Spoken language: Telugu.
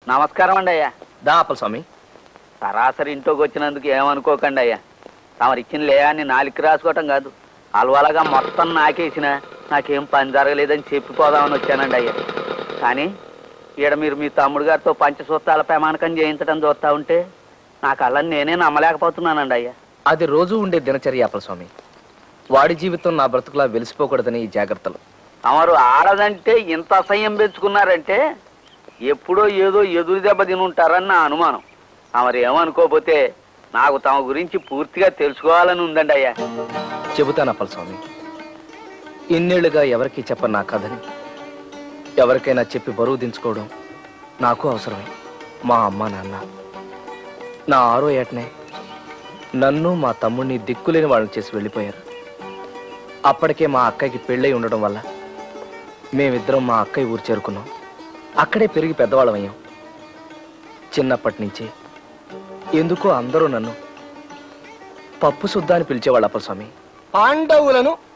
నమస్కారం అండి అయ్యా. దా అప్పల స్వామి. సరాసరి ఇంట్లోకి వచ్చినందుకు ఏమనుకోకండి అయ్యా. తమరు ఇచ్చిన లేయాన్ని నాలుగు రాసుకోవటం కాదు, అలవాలగా మొత్తం నాకేసిన నాకేం పని జరగలేదని చెప్పిపోదామని వచ్చానండి అయ్యా. కానీ ఈడ మీరు మీ తమ్ముడు గారితో పంచసూత్రాల ప్రమాణకం చేయించడం చూస్తా ఉంటే నా కళ్ళని నేనే నమ్మలేకపోతున్నానండి అయ్యా. అది రోజు ఉండే దినచర్య అప్పల స్వామి. వాడి జీవితం నా బ్రతుకులా వెలిసిపోకూడదని ఈ జాగ్రత్తలు. తమరు ఆడదంటే ఇంత అసహ్యం పెంచుకున్నారంటే ఎప్పుడో ఏదో ఎదురు దెబ్బ తినుంటారని నా అనుమానం. తమరు ఏమనుకోపోతే నాకు తమ గురించి పూర్తిగా తెలుసుకోవాలని ఉందండి అయ్యా. చెబుతాను అప్పల స్వామి. ఇన్నేళ్లుగా ఎవరికి చెప్పను నా కథని ఎవరికైనా చెప్పి బరువు దించుకోవడం నాకు అవసరమే. మా అమ్మ నాన్న నా 6వ ఏటనే నన్ను మా తమ్ముడిని దిక్కులేని వాళ్ళని చేసి వెళ్ళిపోయారు. అప్పటికే మా అక్కయ్యకి పెళ్ళై ఉండడం వల్ల మేమిద్దరం మా అక్కయ్య ఊరు చేరుకున్నాం. అక్కడే పెరిగి పెద్దవాళ్ళం అయ్యాం. చిన్నప్పటి నుంచి ఎందుకో అందరూ నన్ను పప్పు సుద్దా అని పిలిచేవాళ్ళు అప్పల స్వామి. పాండవులను